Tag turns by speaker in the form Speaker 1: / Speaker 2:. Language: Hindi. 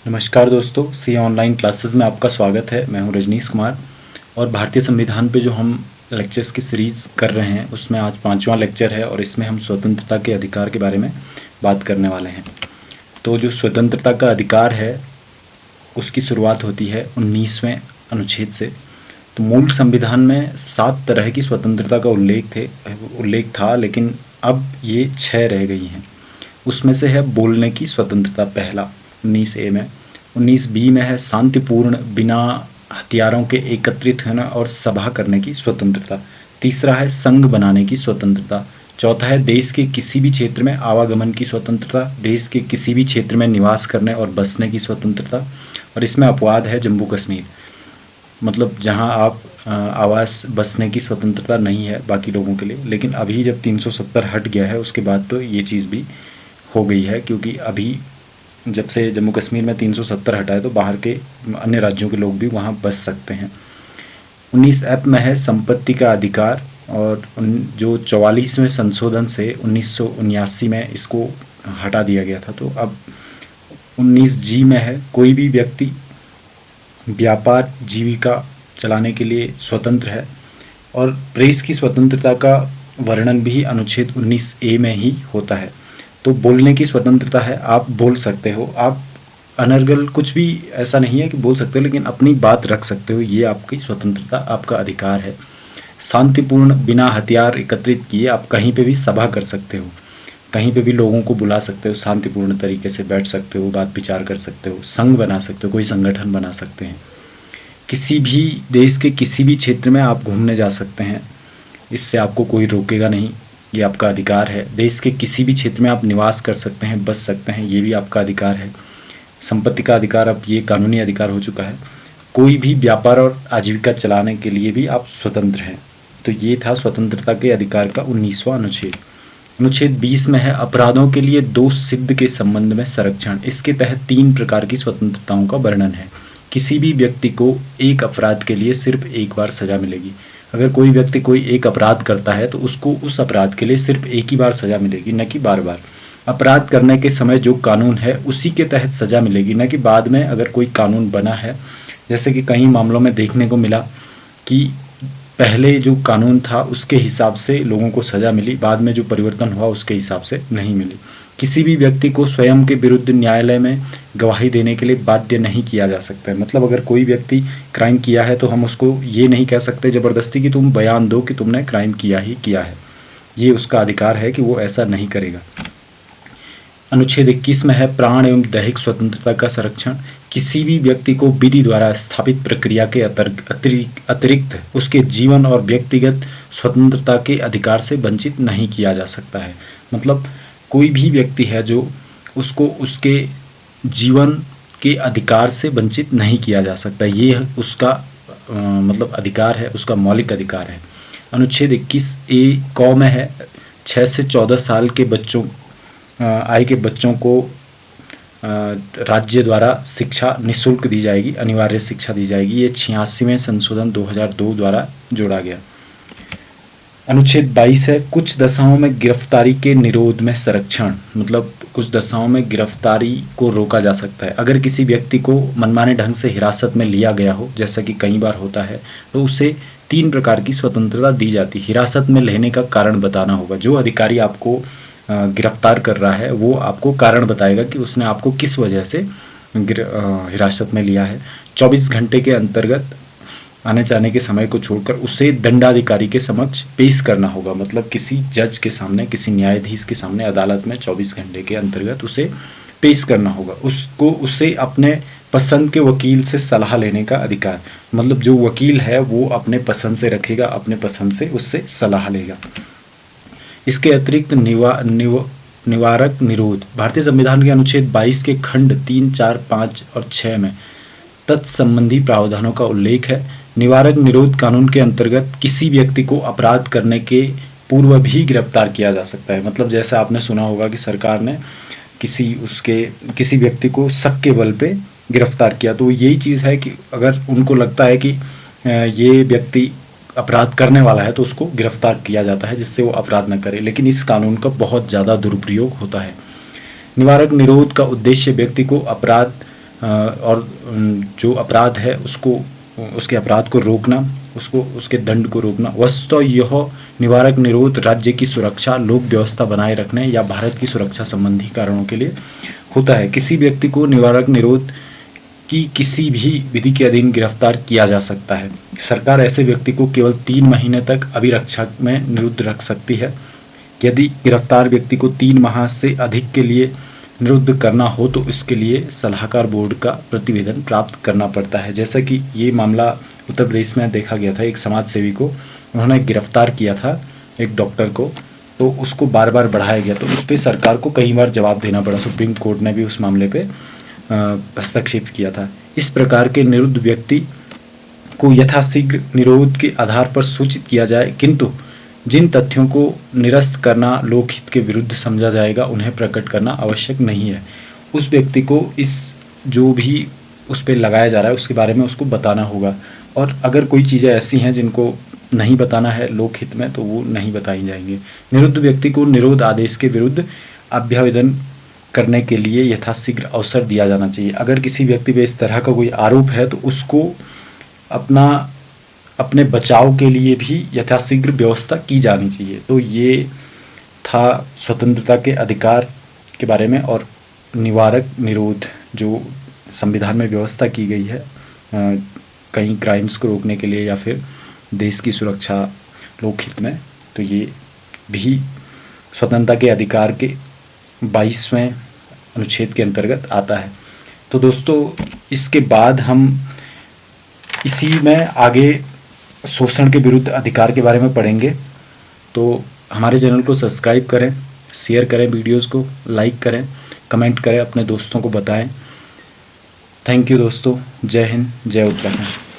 Speaker 1: नमस्कार दोस्तों, सी ऑनलाइन क्लासेस में आपका स्वागत है। मैं हूं रजनीश कुमार और भारतीय संविधान पे जो हम लेक्चर्स की सीरीज़ कर रहे हैं उसमें आज 5वां लेक्चर है और इसमें हम स्वतंत्रता के अधिकार के बारे में बात करने वाले हैं। तो जो स्वतंत्रता का अधिकार है उसकी शुरुआत होती है 19वें अनुच्छेद से। तो मूल संविधान में 7 तरह की स्वतंत्रता का उल्लेख था, लेकिन अब ये 6 रह गई हैं। उसमें से है बोलने की स्वतंत्रता, पहला 19A में। 19B में है शांतिपूर्ण बिना हथियारों के एकत्रित होना और सभा करने की स्वतंत्रता। तीसरा है संघ बनाने की स्वतंत्रता। चौथा है देश के किसी भी क्षेत्र में आवागमन की स्वतंत्रता, देश के किसी भी क्षेत्र में निवास करने और बसने की स्वतंत्रता। और इसमें अपवाद है जम्मू कश्मीर, मतलब जहां आप आवास बसने की स्वतंत्रता नहीं है बाकी लोगों के लिए। लेकिन अभी जब 370 हट गया है उसके बाद तो ये चीज़ भी हो गई है, क्योंकि अभी जब से जम्मू कश्मीर में 370 हटा है तो बाहर के अन्य राज्यों के लोग भी वहाँ बस सकते हैं। 19F में है संपत्ति का अधिकार, और जो 44वें संशोधन से 1979 में इसको हटा दिया गया था। तो अब 19G में है कोई भी व्यक्ति व्यापार जीविका चलाने के लिए स्वतंत्र है। और प्रेस की स्वतंत्रता का वर्णन भी अनुच्छेद 19A में ही होता है। तो बोलने की स्वतंत्रता है, आप बोल सकते हो, आप अनर्गल कुछ भी ऐसा नहीं है कि बोल सकते हो, लेकिन अपनी बात रख सकते हो, ये आपकी स्वतंत्रता, आपका अधिकार है। शांतिपूर्ण बिना हथियार एकत्रित किए आप कहीं पे भी सभा कर सकते हो, कहीं पे भी लोगों को बुला सकते हो, शांतिपूर्ण तरीके से बैठ सकते हो, बात विचार कर सकते हो, संघ बना सकते हो, कोई संगठन बना सकते हैं। किसी भी देश के किसी भी क्षेत्र में आप घूमने जा सकते हैं, इससे आपको कोई रोकेगा नहीं, ये आपका अधिकार है। देश के किसी भी क्षेत्र में आप निवास कर सकते हैं, बस सकते हैं, ये भी आपका अधिकार है। संपत्ति का अधिकार अब ये कानूनी अधिकार हो चुका है। कोई भी व्यापार और आजीविका चलाने के लिए भी आप स्वतंत्र हैं। तो ये था स्वतंत्रता के अधिकार का 19वां अनुच्छेद। अनुच्छेद 20 में है अपराधों के लिए दोष सिद्ध के संबंध में संरक्षण। इसके तहत 3 प्रकार की स्वतंत्रताओं का वर्णन है। किसी भी व्यक्ति को एक अपराध के लिए सिर्फ एक बार सजा मिलेगी। अगर कोई व्यक्ति कोई एक अपराध करता है तो उसको उस अपराध के लिए सिर्फ एक ही बार सजा मिलेगी, न कि बार बार। अपराध करने के समय जो कानून है उसी के तहत सजा मिलेगी, न कि बाद में अगर कोई कानून बना है। जैसे कि कई मामलों में देखने को मिला कि पहले जो कानून था उसके हिसाब से लोगों को सजा मिली, बाद में जो परिवर्तन हुआ उसके हिसाब से नहीं मिली। किसी भी व्यक्ति को स्वयं के विरुद्ध न्यायालय में गवाही देने के लिए बाध्य नहीं किया जा सकता है। मतलब अगर कोई व्यक्ति क्राइम किया है तो हम उसको ये नहीं कह सकते ज़बरदस्ती कि तुम बयान दो कि तुमने क्राइम किया ही किया है। ये उसका अधिकार है कि वो ऐसा नहीं करेगा। अनुच्छेद 21 में है प्राण एवं दैहिक स्वतंत्रता का संरक्षण। किसी भी व्यक्ति को विधि द्वारा स्थापित प्रक्रिया के अतिरिक्त उसके जीवन और व्यक्तिगत स्वतंत्रता के अधिकार से वंचित नहीं किया जा सकता है। मतलब कोई भी व्यक्ति है जो उसको उसके जीवन के अधिकार से वंचित नहीं किया जा सकता, ये उसका मतलब अधिकार है, उसका मौलिक अधिकार है। अनुच्छेद 21A क में है 6 से 14 साल के बच्चों आयु के बच्चों को राज्य द्वारा शिक्षा निःशुल्क दी जाएगी, अनिवार्य शिक्षा दी जाएगी। ये 86वें संशोधन 2002 द्वारा जोड़ा गया। अनुच्छेद 22 है कुछ दशाओं में गिरफ्तारी के निरोध में संरक्षण। मतलब कुछ दशाओं में गिरफ्तारी को रोका जा सकता है। अगर किसी व्यक्ति को मनमाने ढंग से हिरासत में लिया गया हो, जैसा कि कई बार होता है, तो उसे 3 प्रकार की स्वतंत्रता दी जाती है। हिरासत में लेने का कारण बताना होगा। जो अधिकारी आपको गिरफ्तार कर रहा है वो आपको कारण बताएगा कि उसने आपको किस वजह से हिरासत में लिया है। 24 घंटे के अंतर्गत आने जाने के समय को छोड़कर उसे दंडाधिकारी के समक्ष पेश करना होगा। मतलब किसी जज के सामने, किसी न्यायाधीश के सामने अदालत में 24 घंटे के अंतर्गत उसे पेश करना होगा। उसे अपने पसंद के वकील से सलाह लेने का अधिकार। मतलब जो वकील है वो अपने पसंद से रखेगा, अपने पसंद से उससे सलाह लेगा। इसके अतिरिक्त निवारक निरोध। भारतीय संविधान के अनुच्छेद 22 के खंड 3, 4, 5 और 6 में तत्संबंधी प्रावधानों का उल्लेख है। निवारक निरोध कानून के अंतर्गत किसी व्यक्ति को अपराध करने के पूर्व भी गिरफ्तार किया जा सकता है। मतलब जैसे आपने सुना होगा कि सरकार ने किसी व्यक्ति को शक के बल पे गिरफ्तार किया, तो यही चीज़ है कि अगर उनको लगता है कि ये व्यक्ति अपराध करने वाला है तो उसको गिरफ्तार किया जाता है, जिससे वो अपराध न करे। लेकिन इस कानून का बहुत ज़्यादा दुरुपयोग होता है। निवारक निरोध का उद्देश्य व्यक्ति को अपराध और जो अपराध है उसको, उसके अपराध को रोकना, उसको, उसके दंड को रोकना। वस्तुतः यह निवारक निरोध राज्य की सुरक्षा, लोक व्यवस्था बनाए रखने या भारत की सुरक्षा संबंधी कारणों के लिए होता है। किसी व्यक्ति को निवारक निरोध की किसी भी विधि के अधीन गिरफ्तार किया जा सकता है। सरकार ऐसे व्यक्ति को केवल 3 महीने तक अभिरक्षा में निरुद्ध रख सकती है। यदि गिरफ्तार व्यक्ति को 3 माह से अधिक के लिए निरुद्ध करना हो तो इसके लिए सलाहकार बोर्ड का प्रतिवेदन प्राप्त करना पड़ता है। जैसा कि ये मामला उत्तर प्रदेश में देखा गया था, एक समाज सेवी को उन्होंने गिरफ्तार किया था, एक डॉक्टर को, तो उसको बार बार बढ़ाया गया, तो उस पर सरकार को कई बार जवाब देना पड़ा। सुप्रीम कोर्ट ने भी उस मामले पे हस्तक्षेप किया था। इस प्रकार के निरुद्ध व्यक्ति को यथाशीघ्र निरोध के आधार पर सूचित किया जाए, किंतु जिन तथ्यों को निरस्त करना लोकहित के विरुद्ध समझा जाएगा उन्हें प्रकट करना आवश्यक नहीं है। उस व्यक्ति को इस जो भी उस पर लगाया जा रहा है उसके बारे में उसको बताना होगा, और अगर कोई चीज़ें ऐसी हैं जिनको नहीं बताना है लोकहित में तो वो नहीं बताई जाएंगे। निरुद्ध व्यक्ति को निरोध आदेश के विरुद्ध अभ्यावेदन करने के लिए यथाशीघ्र अवसर दिया जाना चाहिए। अगर किसी व्यक्ति पे इस तरह का कोई आरोप है तो उसको अपने बचाव के लिए भी यथाशीघ्र व्यवस्था की जानी चाहिए। तो ये था स्वतंत्रता के अधिकार के बारे में और निवारक निरोध जो संविधान में व्यवस्था की गई है कई क्राइम्स को रोकने के लिए या फिर देश की सुरक्षा लोकहित में, तो ये भी स्वतंत्रता के अधिकार के 22वें अनुच्छेद के अंतर्गत आता है। तो दोस्तों इसके बाद हम इसी में आगे शोषण के विरुद्ध अधिकार के बारे में पढ़ेंगे। तो हमारे चैनल को सब्सक्राइब करें, शेयर करें, वीडियोस को लाइक करें, कमेंट करें, अपने दोस्तों को बताएं। थैंक यू दोस्तों। जय हिंद, जय उत्तराखंड।